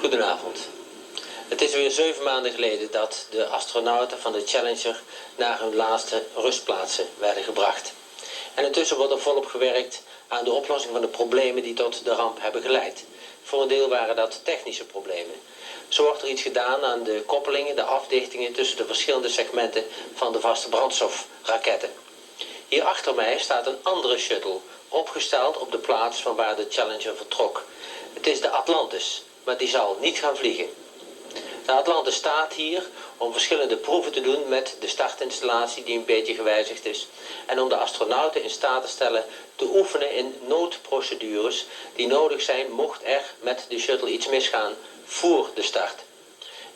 Goedenavond. Het is weer 7 maanden geleden dat de astronauten van de Challenger naar hun laatste rustplaatsen werden gebracht. En intussen wordt er volop gewerkt aan de oplossing van de problemen die tot de ramp hebben geleid. Voor een deel waren dat technische problemen. Zo wordt er iets gedaan aan de koppelingen, de afdichtingen tussen de verschillende segmenten van de vaste brandstofraketten. Hier achter mij staat een andere shuttle, opgesteld op de plaats van waar de Challenger vertrok. Het is de Atlantis, maar die zal niet gaan vliegen. De Atlantis staat hier om verschillende proeven te doen met de startinstallatie die een beetje gewijzigd is. En om de astronauten in staat te stellen te oefenen in noodprocedures die nodig zijn mocht er met de shuttle iets misgaan voor de start.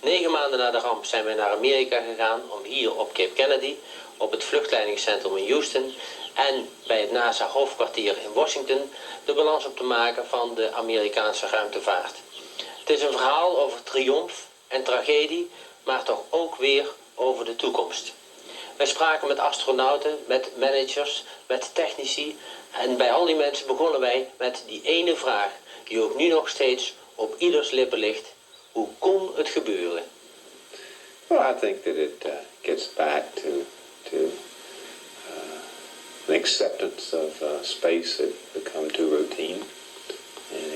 9 maanden na de ramp zijn wij naar Amerika gegaan om hier op Cape Kennedy, op het vluchtleidingscentrum in Houston en bij het NASA hoofdkwartier in Washington de balans op te maken van de Amerikaanse ruimtevaart. Het is een verhaal over triomf en tragedie, maar toch ook weer over de toekomst. Wij spraken met astronauten, met managers, met technici en bij al die mensen begonnen wij met die ene vraag die ook nu nog steeds op ieders lippen ligt. Hoe kon het gebeuren? Well, I think that it gets back to an acceptance of space that become too routine, and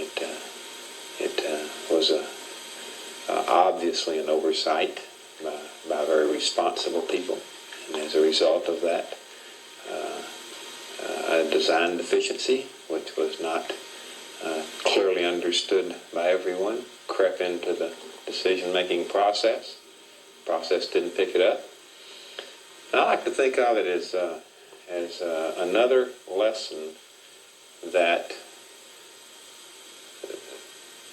it was obviously an oversight by very responsible people, and as a result of that, a design deficiency, which was not clearly understood by everyone, crept into the decision-making process. The process didn't pick it up. And I like to think of it as another lesson that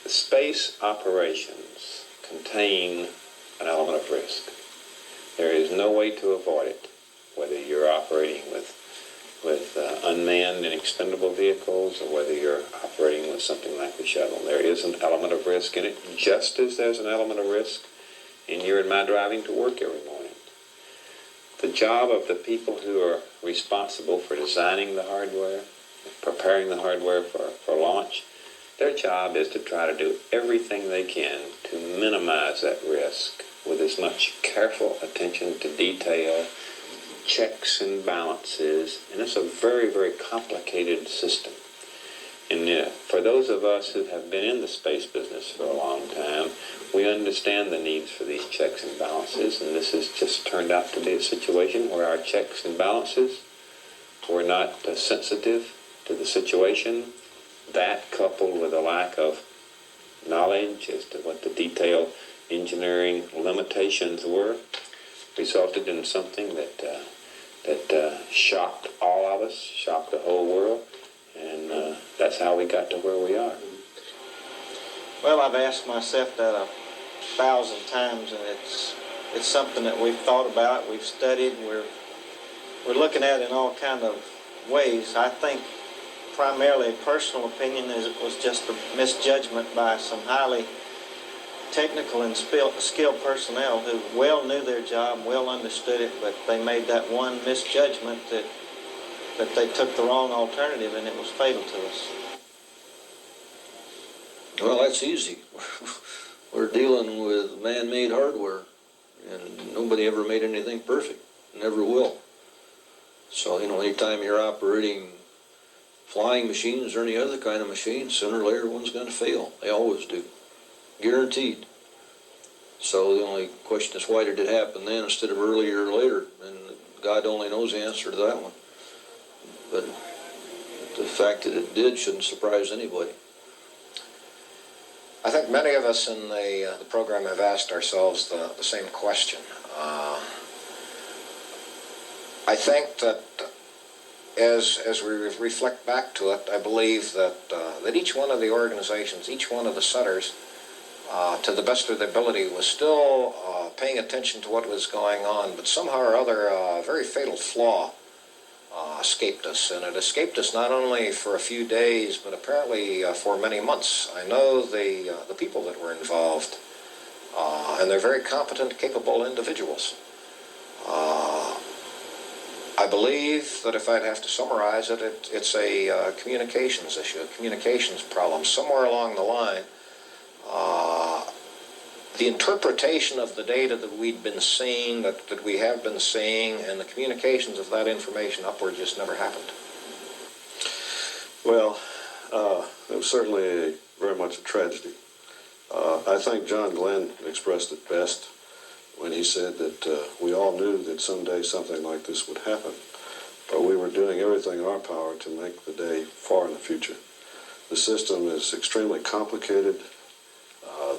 space operations contain an element of risk. There is no way to avoid it, whether you're operating with unmanned and expendable vehicles or whether you're operating with something like the shuttle. There is an element of risk in it, just as there's an element of risk in your and my driving to work every morning. The job of the people who are responsible for designing the hardware, preparing the hardware for launch, their job is to try to do everything they can to minimize that risk with as much careful attention to detail, checks and balances, and it's a very, very complicated system. And for those of us who have been in the space business for a long time, we understand the needs for these checks and balances, and this has just turned out to be a situation where our checks and balances were not sensitive to the situation. That, coupled with a lack of knowledge as to what the detailed engineering limitations were, resulted in something that shocked all of us, shocked the whole world, and that's how we got to where we are. Well, I've asked myself that 1,000 times, and it's something that we've thought about, we've studied, we're looking at in all kind of ways. I think primarily a personal opinion is it was just a misjudgment by some highly technical and skilled personnel who well knew their job, well understood it, but they made that one misjudgment that they took the wrong alternative, and it was fatal to us. Well, that's easy. We're dealing with man-made hardware, and nobody ever made anything perfect, never will. So, anytime you're operating flying machines or any other kind of machine, sooner or later one's going to fail. They always do. Guaranteed. So the only question is, why did it happen then instead of earlier or later? And God only knows the answer to that one. But the fact that it did shouldn't surprise anybody. I think many of us in the program have asked ourselves the same question. I think that as we reflect back to it, I believe that each one of the organizations, each one of the setters, to the best of their ability, was still paying attention to what was going on, but somehow or other a very fatal flaw escaped us, and it escaped us not only for a few days, but apparently for many months. I know the people that were involved, and they're very competent, capable individuals. I believe that if I'd have to summarize it, it's a communications issue, a communications problem. Somewhere along the line, the interpretation of the data that we'd been seeing, that we have been seeing, and the communications of that information upward just never happened. Well, it was certainly very much a tragedy. I think John Glenn expressed it best when he said that we all knew that someday something like this would happen, but we were doing everything in our power to make the day far in the future. The system is extremely complicated.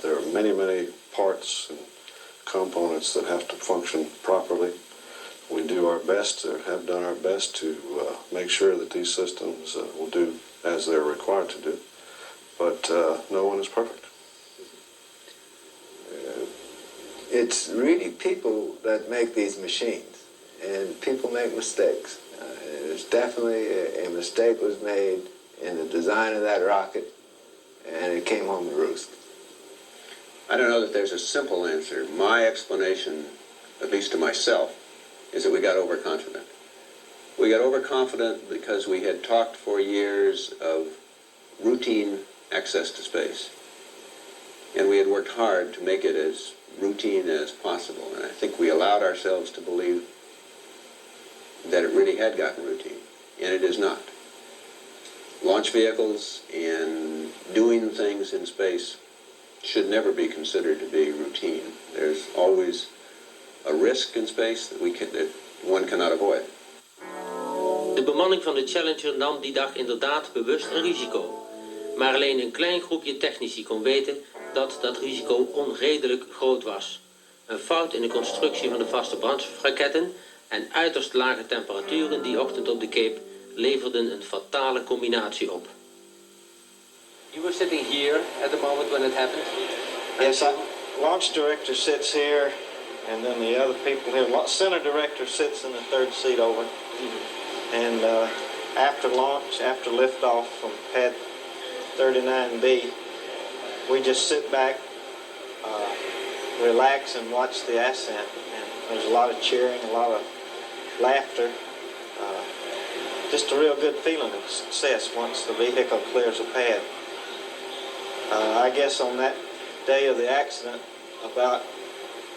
There are many, many parts and components that have to function properly. We do our best, or have done our best, to make sure that these systems will do as they're required to do. But no one is perfect. It's really people that make these machines, and people make mistakes. There's definitely a mistake was made in the design of that rocket, and it came home to roost. I don't know that there's a simple answer. My explanation, at least to myself, is that we got overconfident. We got overconfident because we had talked for years of routine access to space. And we had worked hard to make it as routine as possible. And I think we allowed ourselves to believe that it really had gotten routine. And it is not. Launch vehicles and doing things in space should never be considered to be routine. There's always a risk in space that one cannot avoid. De bemanning van de Challenger nam die dag inderdaad bewust een risico. Maar alleen een klein groepje technici kon weten dat dat risico onredelijk groot was. Een fout in de constructie van de vaste brandstofraketten en uiterst lage temperaturen die ochtend op de Cape leverden een fatale combinatie op. You were sitting here at the moment when it happened? Yes, launch director sits here, and then the other people here. Center director sits in the third seat over. And after launch, after liftoff from pad 39B, we just sit back, relax, and watch the ascent. And there's a lot of cheering, a lot of laughter. Just a real good feeling of success once the vehicle clears a pad. I guess on that day of the accident, about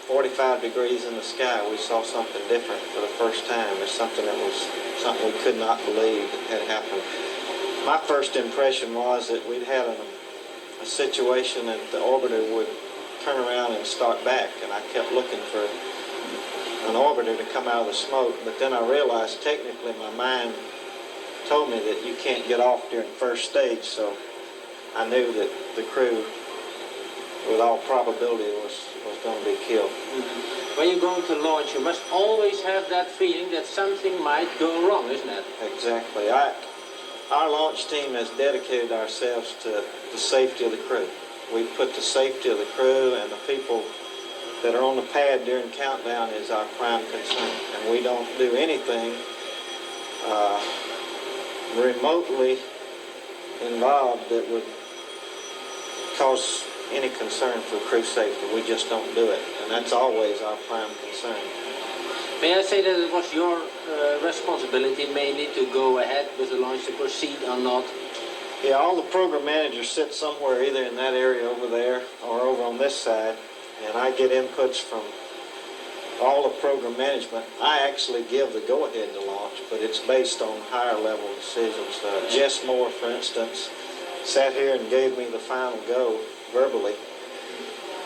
45 degrees in the sky, we saw something different for the first time. It's something we could not believe that had happened. My first impression was that we'd had a situation that the orbiter would turn around and start back, and I kept looking for an orbiter to come out of the smoke, but then I realized technically my mind told me that you can't get off during first stage, so I knew that the crew, with all probability, was going to be killed. When you're going to launch, you must always have that feeling that something might go wrong, isn't it? Exactly. Our launch team has dedicated ourselves to the safety of the crew. We put the safety of the crew and the people that are on the pad during countdown is our prime concern. And we don't do anything remotely involved that would cause any concern for crew safety. We just don't do it, and that's always our prime concern. May I say that it was your responsibility mainly to go ahead with the launch, to proceed or not? Yeah, all the program managers sit somewhere either in that area over there or over on this side, and I get inputs from all the program management. I actually give the go-ahead to launch, but it's based on higher level decisions. Jess Moore, for instance, sat here and gave me the final go verbally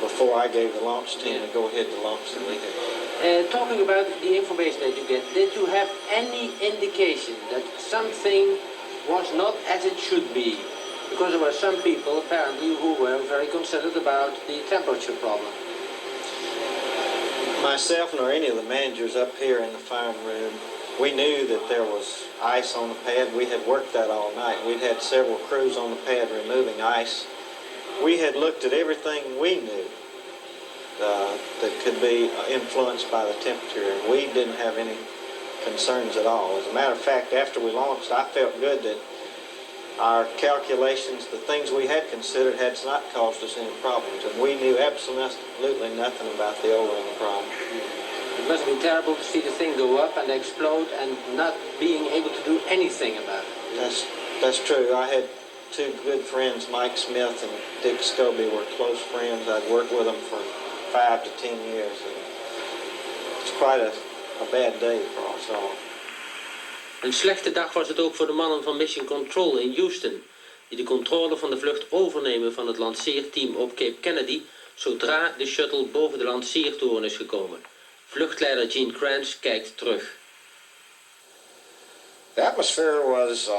before I gave the launch team the go-ahead to launch the vehicle. Talking about the information that you get, did you have any indication that something was not as it should be? Because there were some people apparently who were very concerned about the temperature problem. Myself nor any of the managers up here in the firing room, we knew that there was ice on the pad. We had worked that all night. We'd had several crews on the pad removing ice. We had looked at everything we knew that could be influenced by the temperature, and we didn't have any concerns at all. As a matter of fact, after we launched, I felt good that our calculations, the things we had considered, had not caused us any problems, and we knew absolutely nothing about the O-ring problem. It must have been terrible to see the thing go up and explode and not being able to do anything about it. That's true. I had two good friends, Mike Smith and Dick Scobie, were close friends. I'd worked with them for 5 to 10 years. And it's quite a bad day for us all. Een slechte dag was het ook voor de mannen van Mission Control in Houston, die de controle van de vlucht overnemen van het lanceerteam op Cape Kennedy zodra de shuttle boven de lanceertoren is gekomen. Vluchtleider Gene Kranz kijkt terug. The atmosphere was,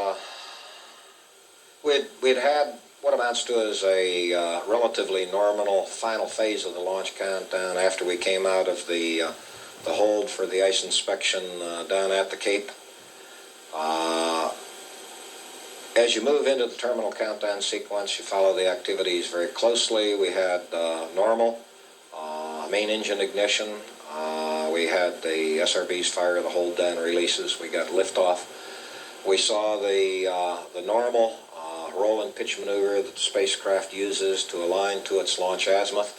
we'd had what amounts to as a relatively nominal final phase of the launch countdown after we came out of the hold for the ice inspection down at the Cape. As you move into the terminal countdown sequence, you follow the activities very closely. We had normal main engine ignition. We had the SRBs fire the hold down releases. We got liftoff. We saw the normal roll and pitch maneuver that the spacecraft uses to align to its launch azimuth.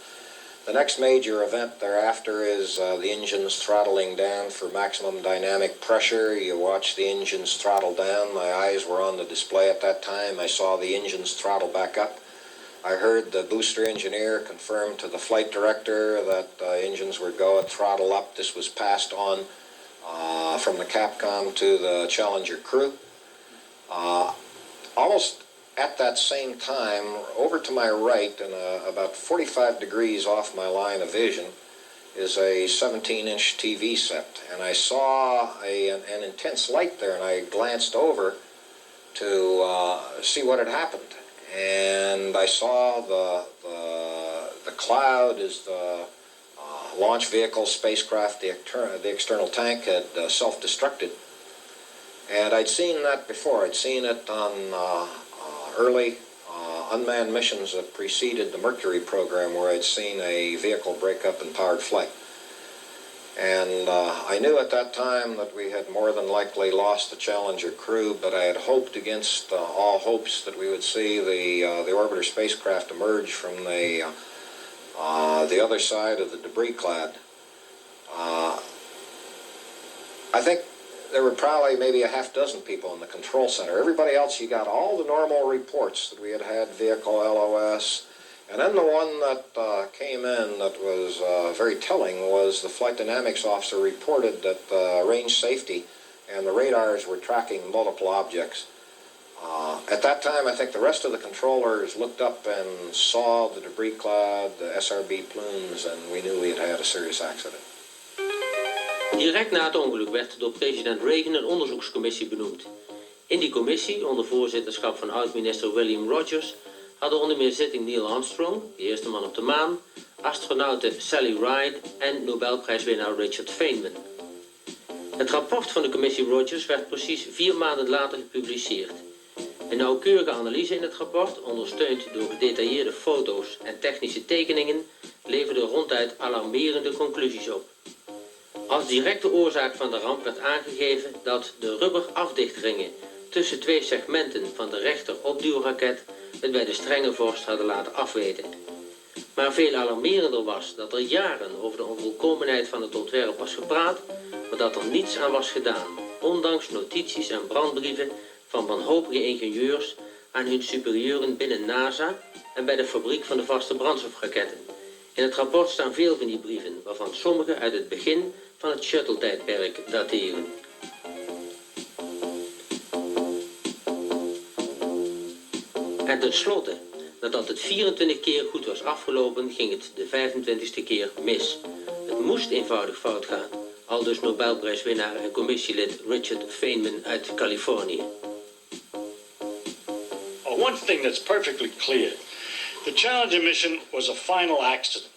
The next major event thereafter is the engines throttling down for maximum dynamic pressure. You watch the engines throttle down. My eyes were on the display at that time. I saw the engines throttle back up. I heard the booster engineer confirm to the flight director that engines would go at throttle up. This was passed on from the Capcom to the Challenger crew. Almost at that same time, over to my right and about 45 degrees off my line of vision is a 17-inch TV set. And I saw an intense light there, and I glanced over to see what had happened. And I saw the cloud as the launch vehicle spacecraft, the external tank, had self-destructed. And I'd seen that before. I'd seen it on early unmanned missions that preceded the Mercury program, where I'd seen a vehicle break up in powered flight. And I knew at that time that we had more than likely lost the Challenger crew, but I had hoped against all hopes that we would see the orbiter spacecraft emerge from the other side of the debris cloud. I think there were probably maybe a half dozen people in the control center. Everybody else, you got all the normal reports that we had had vehicle LOS. And then the one that came in that was very telling was the flight dynamics officer reported that range safety and the radars were tracking multiple objects. At that time, I think the rest of the controllers looked up and saw the debris cloud, the SRB plumes, and we knew we had had a serious accident. Direct na het ongeluk werd door president Reagan een onderzoekscommissie benoemd. In die commissie, onder voorzitterschap van oud-minister William Rogers, hadden onder meer zitting Neil Armstrong, de eerste man op de maan, astronaute Sally Ride en Nobelprijswinnaar Richard Feynman. Het rapport van de commissie Rogers werd precies 4 maanden later gepubliceerd. Een nauwkeurige analyse in het rapport, ondersteund door gedetailleerde foto's en technische tekeningen, leverde ronduit alarmerende conclusies op. Als directe oorzaak van de ramp werd aangegeven dat de rubberafdichtringen tussen 2 segmenten van de rechter opduwraket het bij de strenge vorst hadden laten afweten. Maar veel alarmerender was dat er jaren over de onvolkomenheid van het ontwerp was gepraat, maar dat er niets aan was gedaan, ondanks notities en brandbrieven van wanhopige ingenieurs aan hun superieuren binnen NASA en bij de fabriek van de vaste brandstofraketten. In het rapport staan veel van die brieven, waarvan sommige uit het begin van het shuttle-tijdperk dateren. En tenslotte, nadat het 24 keer goed was afgelopen, ging het de 25e keer mis. Het moest eenvoudig fout gaan, aldus Nobelprijswinnaar en commissielid Richard Feynman uit Californië. One thing that's perfectly clear, the Challenger mission was a final accident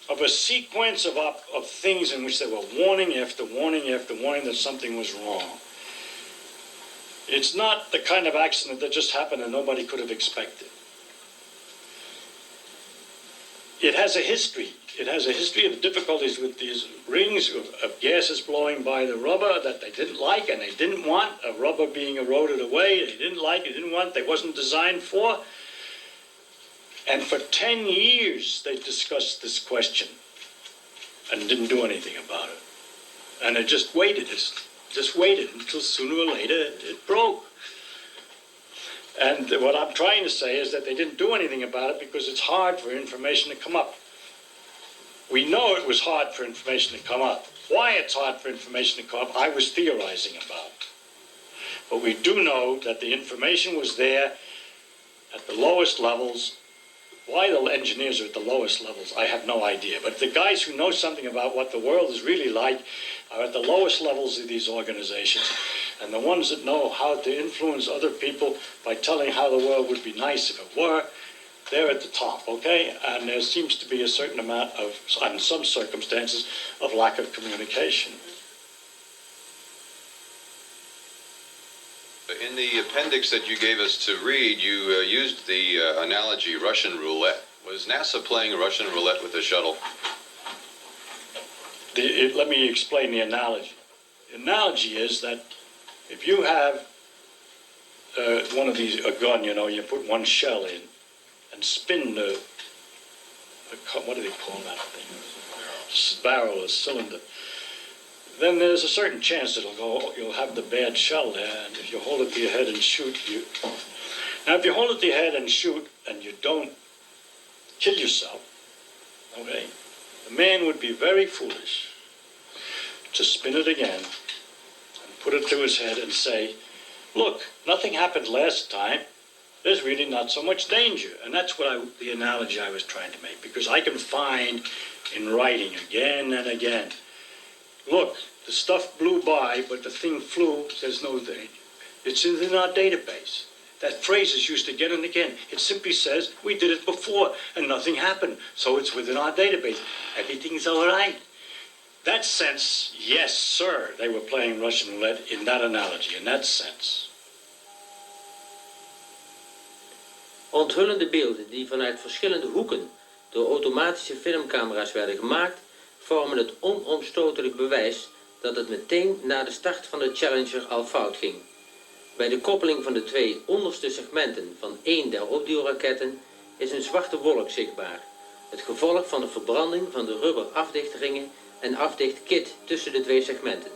of a sequence of things in which there were warning after warning after warning that something was wrong. It's not the kind of accident that just happened and nobody could have expected. It has a history. It has a history of difficulties with these rings of gases blowing by the rubber that they didn't like and they didn't want, a rubber being eroded away, they didn't like, they didn't want, they wasn't designed for. And for 10 years they discussed this question and didn't do anything about it. And it just waited until sooner or later it broke. And what I'm trying to say is that they didn't do anything about it because it's hard for information to come up. We know it was hard for information to come up. Why it's hard for information to come up, I was theorizing about. But we do know that the information was there at the lowest levels. Why the engineers are at the lowest levels, I have no idea. But the guys who know something about what the world is really like are at the lowest levels of these organizations. And the ones that know how to influence other people by telling how the world would be nice if it were, they're at the top, okay? And there seems to be a certain amount of, in some circumstances, of lack of communication. In the appendix that you gave us to read, you used the analogy Russian roulette. Was NASA playing Russian roulette with the shuttle? Let me explain the analogy. The analogy is that if you have one of these, a gun, you know, you put one shell in and spin the what do they call that thing? Barrel, a cylinder. Then there's a certain chance that you'll have the bad shell there, and if you hold it to your head and shoot, Now, if you hold it to your head and shoot, and you don't kill yourself, okay, a man would be very foolish to spin it again and put it to his head and say, look, nothing happened last time. There's really not so much danger. And that's the analogy I was trying to make, because I can find in writing again and again, look, the stuff blew by, but the thing flew, there's no danger. It's in our database. That phrase is used again and again. It simply says, we did it before, and nothing happened, so it's within our database. Everything's all right. That sense, yes, sir, they were playing Russian roulette in that analogy, in that sense. Onthullende beelden die vanuit verschillende hoeken door automatische filmcamera's werden gemaakt, vormen het onomstotelijk bewijs dat het meteen na de start van de Challenger al fout ging. Bij de koppeling van de twee onderste segmenten van één der opduwraketten is een zwarte wolk zichtbaar. Het gevolg van de verbranding van de rubber afdichtringen en afdichtkit tussen de twee segmenten.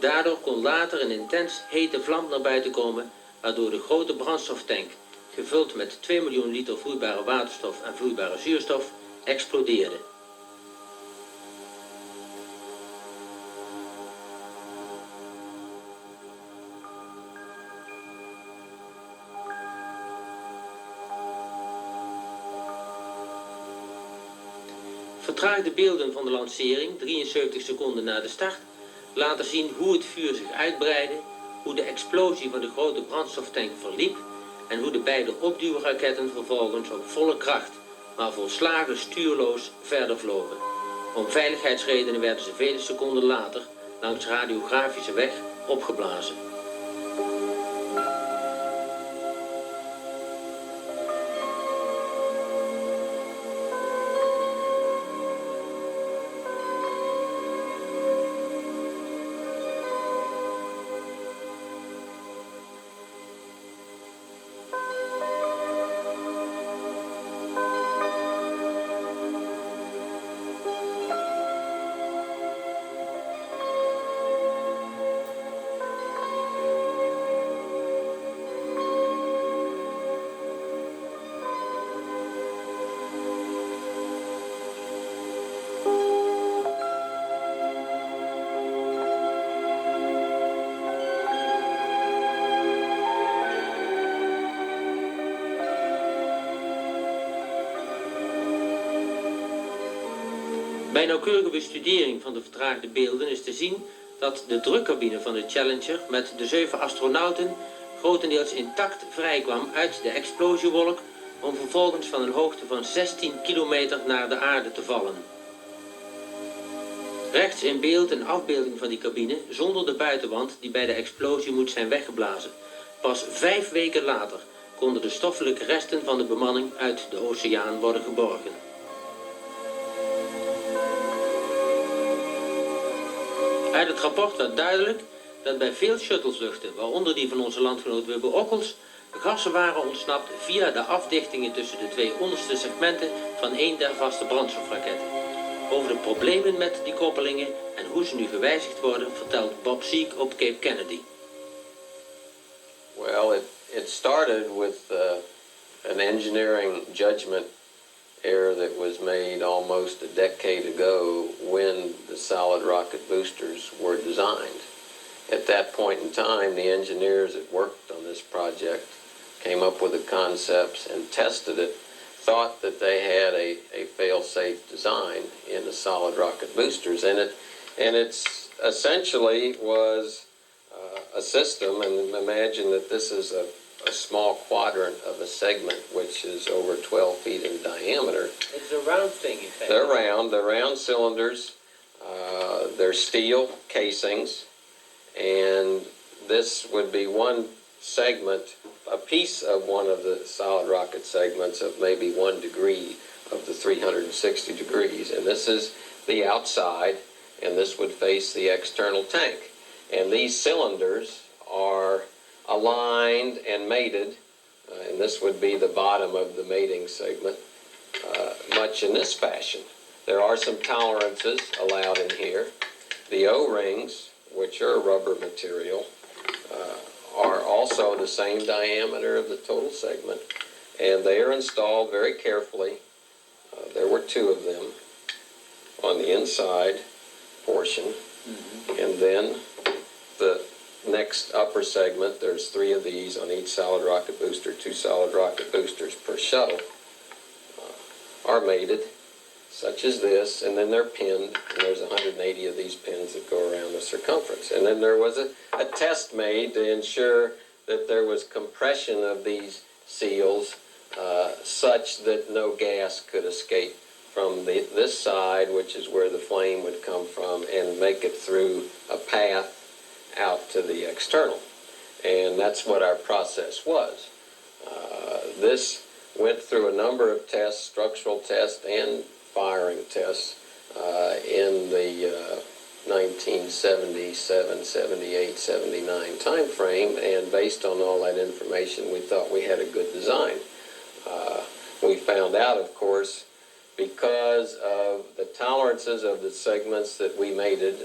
Daardoor kon later een intens hete vlam naar buiten komen, waardoor de grote brandstoftank, gevuld met 2 miljoen liter vloeibare waterstof en vloeibare zuurstof, explodeerde. Vertraagde beelden van de lancering, 73 seconden na de start, laten zien hoe het vuur zich uitbreidde, hoe de explosie van de grote brandstoftank verliep en hoe de beide opduwraketten vervolgens op volle kracht, maar volslagen stuurloos verder vlogen. Om veiligheidsredenen werden ze vele seconden later langs radiografische weg opgeblazen. Bij nauwkeurige bestudering van de vertraagde beelden is te zien dat de drukcabine van de Challenger met de 7 astronauten grotendeels intact vrijkwam uit de explosiewolk om vervolgens van een hoogte van 16 kilometer naar de aarde te vallen. Rechts in beeld een afbeelding van die cabine zonder de buitenwand die bij de explosie moet zijn weggeblazen. Pas 5 weken later konden de stoffelijke resten van de bemanning uit de oceaan worden geborgen. Uit het rapport werd duidelijk dat bij veel shuttlevluchten, waaronder die van onze landgenoot Wubbe Ockels, gassen waren ontsnapt via de afdichtingen tussen de 2 onderste segmenten van één der vaste brandstofraketten. Over de problemen met die koppelingen en hoe ze nu gewijzigd worden, vertelt Bob Seek op Cape Kennedy. Well, it started with an engineering judgment error that was made almost a decade ago when the solid rocket boosters were designed. At that point in time, the engineers that worked on this project came up with the concepts and tested it, thought that they had a fail-safe design in the solid rocket boosters, and it's essentially was a system, and imagine that this is a small quadrant of a segment which is over 12 feet in diameter. It's a round thing, in fact. They're round cylinders, they're steel casings, and this would be one segment, a piece of one of the solid rocket segments of maybe 1 degree of the 360 degrees, and this is the outside, and this would face the external tank. And these cylinders are aligned and mated, and this would be the bottom of the mating segment, much in this fashion. There are some tolerances allowed in here. The O-rings, which are rubber material, are also the same diameter of the total segment, and they are installed very carefully. There were 2 of them on the inside portion, and then the next upper segment, there's 3 of these on each solid rocket booster, 2 solid rocket boosters per shuttle, are mated, such as this, and then they're pinned, and there's 180 of these pins that go around the circumference. And then there was a test made to ensure that there was compression of these seals such that no gas could escape from this side, which is where the flame would come from, and make it through a path out to the external. And that's what our process was. This went through a number of tests, structural tests and firing tests, in the 1977, 78, 79 time frame, and based on all that information, we thought we had a good design. We found out, of course, because of the tolerances of the segments that we mated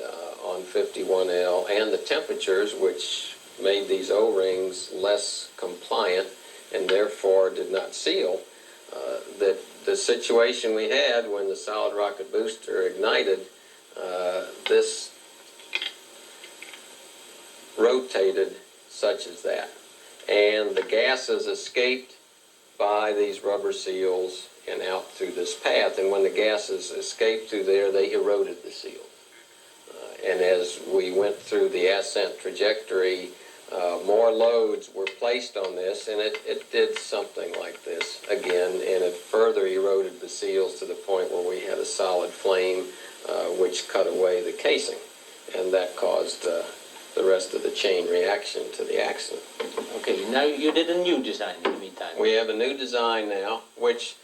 on 51L and the temperatures, which made these O-rings less compliant and therefore did not seal, that the situation we had when the solid rocket booster ignited, this rotated such as that. And the gases escaped by these rubber seals and out through this path. And when the gases escaped through there, they eroded the seals. And as we went through the ascent trajectory, more loads were placed on this, and it did something like this again, and it further eroded the seals to the point where we had a solid flame which cut away the casing, and that caused the rest of the chain reaction to the accident. Okay, now you did a new design in the meantime. We have a new design now, which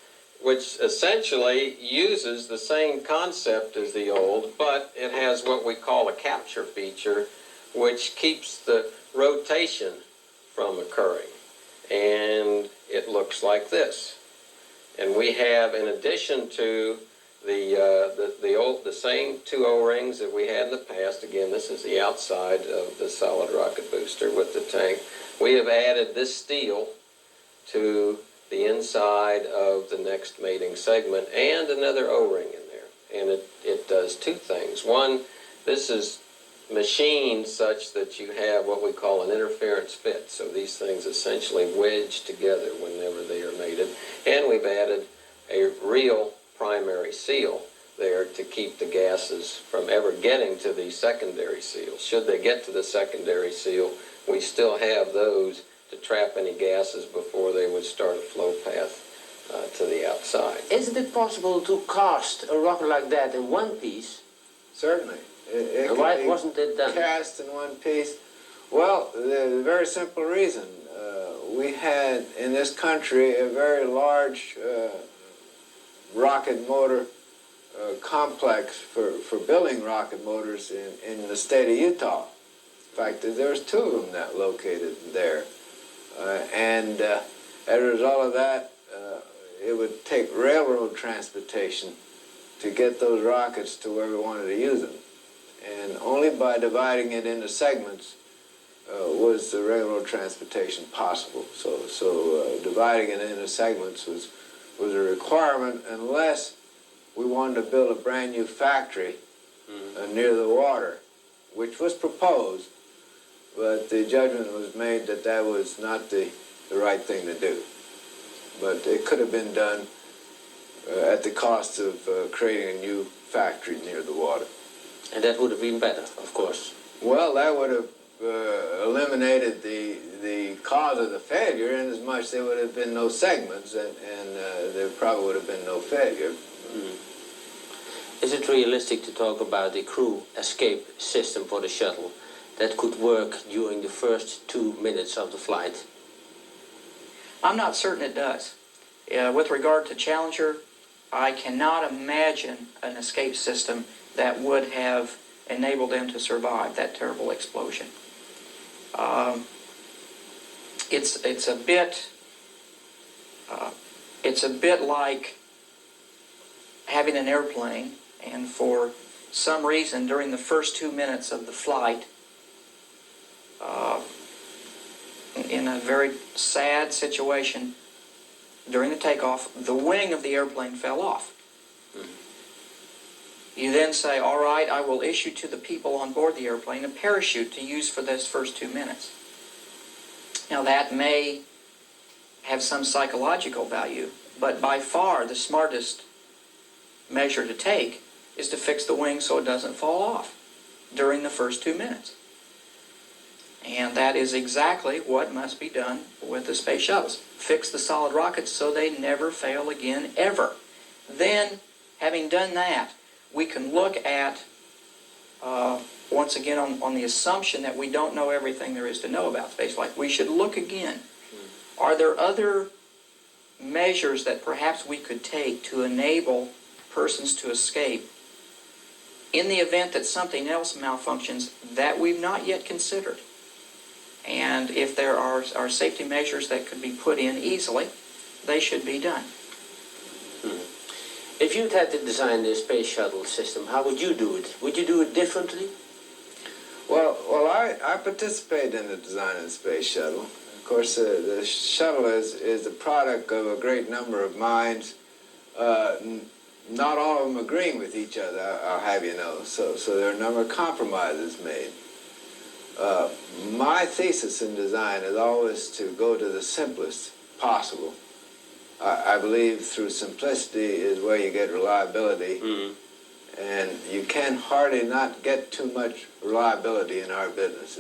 essentially uses the same concept as the old, but it has what we call a capture feature, which keeps the rotation from occurring. And it looks like this. And we have, in addition to the same 2 O-rings that we had in the past, again, this is the outside of the solid rocket booster with the tank, we have added this steel to the inside of the next mating segment and another O-ring in there. And it does 2 things. One, this is machined such that you have what we call an interference fit. So these things essentially wedge together whenever they are mated. And we've added a real primary seal there to keep the gases from ever getting to the secondary seal. Should they get to the secondary seal, we still have those to trap any gases before they would start a flow path to the outside. Isn't it possible to cast a rocket like that in one piece? Certainly. It Why can be wasn't it done? cast in one piece. Well, the very simple reason. We had in this country a very large rocket motor complex for building rocket motors in the state of Utah. In fact, there was 2 of them that located there. And as a result of that, it would take railroad transportation to get those rockets to where we wanted to use them. And only by dividing it into segments was the railroad transportation possible. So dividing it into segments was a requirement unless we wanted to build a brand new factory near the water, which was proposed, but the judgment was made that that was not the right thing to do. But it could have been done at the cost of creating a new factory near the water. And that would have been better, of course. Well, that would have eliminated the cause of the failure, in as much there would have been no segments, and there probably would have been no failure. Is it realistic to talk about a crew escape system for the shuttle that could work during the first 2 minutes of the flight? I'm not certain it does. With regard to Challenger, I cannot imagine an escape system that would have enabled them to survive that terrible explosion. It's a bit like having an airplane, and for some reason during the first 2 minutes of the flight, in a very sad situation during the takeoff, the wing of the airplane fell off. You then say, all right, I will issue to the people on board the airplane a parachute to use for those first 2 minutes. Now that may have some psychological value, but by far the smartest measure to take is to fix the wing so it doesn't fall off during the first 2 minutes. And that is exactly what must be done with the space shuttles. Fix the solid rockets so they never fail again, ever. Then, having done that, we can look at, once again, on the assumption that we don't know everything there is to know about spaceflight. We should look again. Are there other measures that perhaps we could take to enable persons to escape in the event that something else malfunctions that we've not yet considered? And if there are safety measures that could be put in easily, they should be done. If you'd had to design the space shuttle system, how would you do it? Would you do it differently? Well, I participated in the design of the space shuttle. Of course, the shuttle is the product of a great number of minds, not all of them agreeing with each other, I'll have you know. So there are a number of compromises made. My thesis in design is always to go to the simplest possible. I believe through simplicity is where you get reliability, and you can hardly not get too much reliability in our business.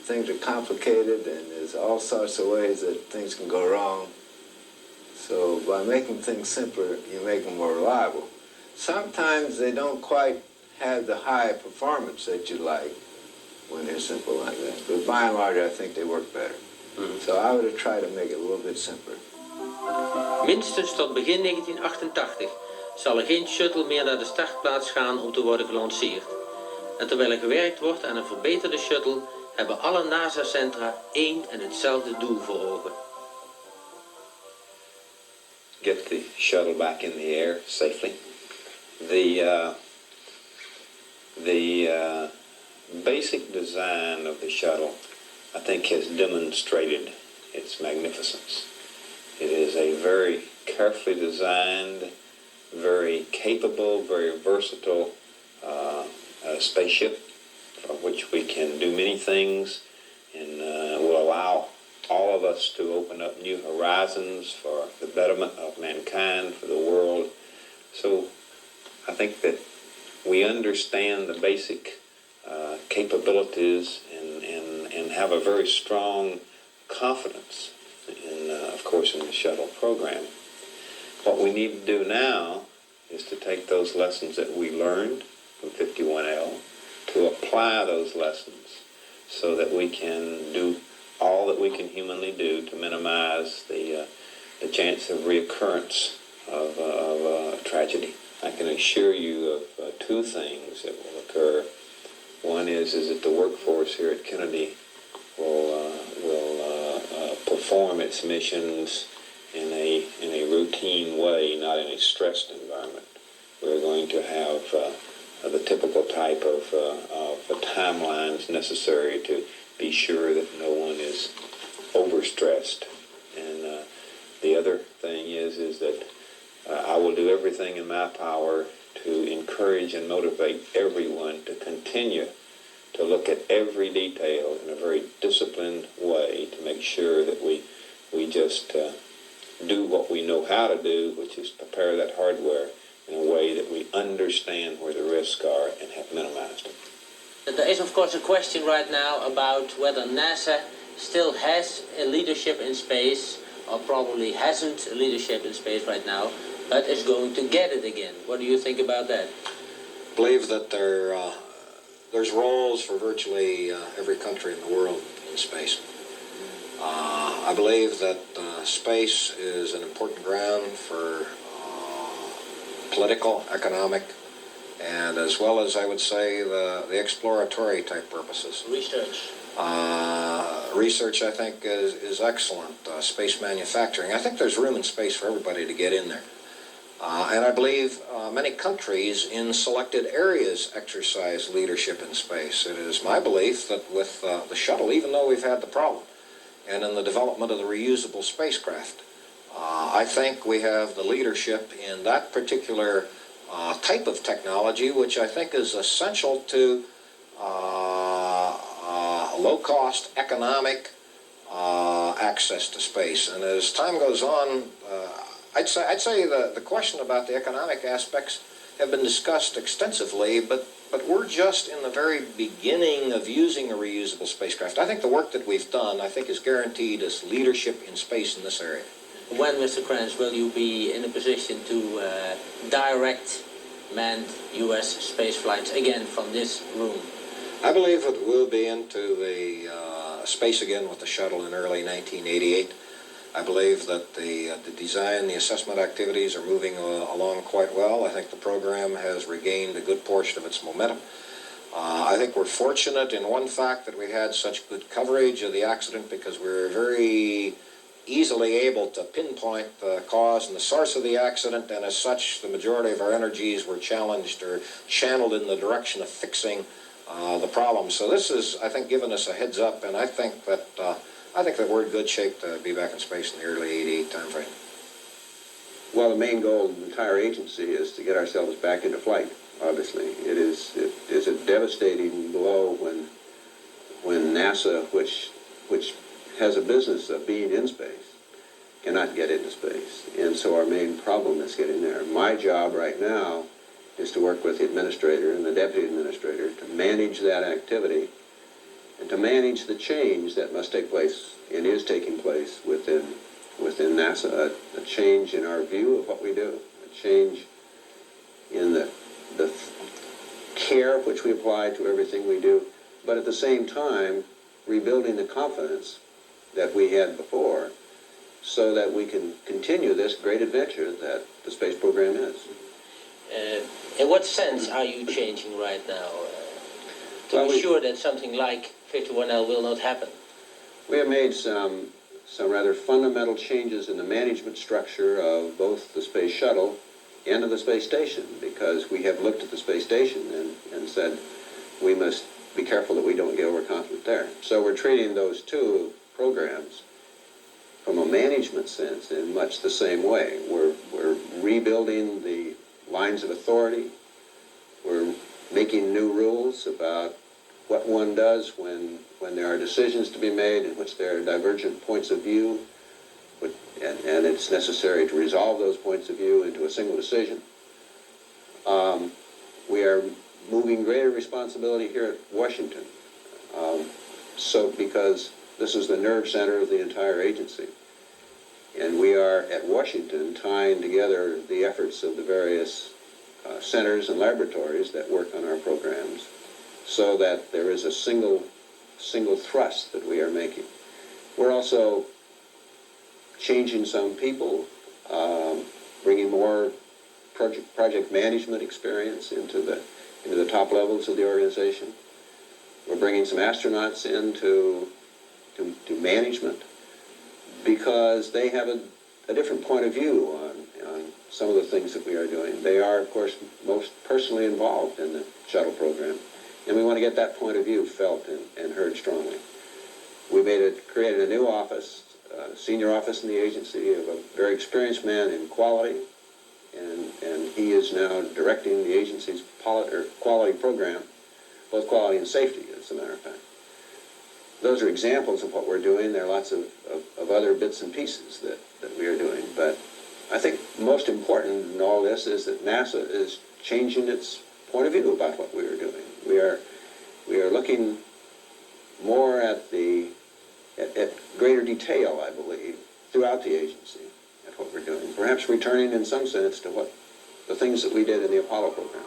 Things are complicated, and there's all sorts of ways that things can go wrong. So by making things simpler, you make them more reliable. Sometimes they don't quite have the high performance that you like when they're simple like that. But by and large, I think they work better. So I would have tried to make it a little bit simpler. Minstens tot begin 1988 zal er geen shuttle meer naar de startplaats gaan om te worden gelanceerd. En terwijl er gewerkt wordt aan een verbeterde shuttle, hebben alle NASA-centra één en hetzelfde doel voor ogen. Get the shuttle back in the air safely. The basic design of the shuttle, I think, has demonstrated its magnificence. It is a very carefully designed, very capable, very versatile spaceship from which we can do many things, and will allow all of us to open up new horizons for the betterment of mankind, for the world. So I think that we understand the basic capabilities and have a very strong confidence in, of course, in the shuttle program. What we need to do now is to take those lessons that we learned from 51L, to apply those lessons so that we can do all that we can humanly do to minimize the chance of reoccurrence of tragedy. I can assure you of two things that will occur. One is that the workforce here at Kennedy will perform its missions in a routine way, not in a stressed environment. We're going to have the typical type of timelines necessary to be sure that no one is overstressed. And the other thing is that I will do everything in my power to encourage and motivate everyone to continue to look at every detail in a very disciplined way to make sure that we just do what we know how to do, which is prepare that hardware in a way that we understand where the risks are and have minimized them. There is of course a question right now about whether NASA still has a leadership in space, or probably hasn't a leadership in space right now, but is going to get it again. What do you think about that? I believe that there's roles for virtually every country in the world in space. I believe that space is an important ground for political, economic, and as well as, I would say, the exploratory type purposes. Research. Research, I think, is excellent. Space manufacturing. I think there's room in space for everybody to get in there. And I believe many countries in selected areas exercise leadership in space. It is my belief that with the shuttle, even though we've had the problem, and in the development of the reusable spacecraft, I think we have the leadership in that particular type of technology, which I think is essential to low-cost economic access to space. And as time goes on, I'd say the question about the economic aspects have been discussed extensively, but we're just in the very beginning of using a reusable spacecraft. I think the work that we've done, I think, has guaranteed us leadership in space in this area. When, Mr. Kranz, will you be in a position to direct manned U.S. space flights again from this room? I believe that we'll be into the space again with the shuttle in early 1988. I believe that the design, the assessment activities are moving along quite well. I think the program has regained a good portion of its momentum. I think we're fortunate in one fact that we had such good coverage of the accident because we were very easily able to pinpoint the cause and the source of the accident, and as such, the majority of our energies were challenged or channeled in the direction of fixing the problem. So this has, I think, given us a heads up, and I think that we're in good shape to be back in space in the early 88 timeframe. Well, the main goal of the entire agency is to get ourselves back into flight, obviously. It is a devastating blow when NASA, which has a business of being in space, cannot get into space. And so our main problem is getting there. My job right now is to work with the administrator and the deputy administrator to manage that activity and to manage the change that must take place and is taking place within NASA, a change in our view of what we do, a change in the care which we apply to everything we do, but at the same time rebuilding the confidence that we had before so that we can continue this great adventure that the space program is. In what sense are you changing right now to ensure that something like 51L will not happen? We have made some rather fundamental changes in the management structure of both the space shuttle and of the space station, because we have looked at the space station and said we must be careful that we don't get overconfident there. So we're treating those two programs from a management sense in much the same way. We're rebuilding the lines of authority. We're making new rules about what one does when there are decisions to be made in which there are divergent points of view, and it's necessary to resolve those points of view into a single decision. We are moving greater responsibility here at Washington, because this is the nerve center of the entire agency. And we are at Washington tying together the efforts of the various centers and laboratories that work on our programs so that there is a single thrust that we are making. We're also changing some people, bringing more project management experience into the top levels of the organization. We're bringing some astronauts into to management because they have a different point of view on some of the things that we are doing. They are, of course, most personally involved in the shuttle program, and we want to get that point of view felt and heard strongly. We created a new office, senior office in the agency of a very experienced man in quality, and he is now directing the agency's quality program, both quality and safety, as a matter of fact. Those are examples of what we're doing. There are lots of other bits and pieces that we are doing, but I think most important in all this is that NASA is changing its point of view about what we are doing. We are looking more at greater detail, I believe, throughout the agency at what we're doing. Perhaps returning in some sense to the things that we did in the Apollo program.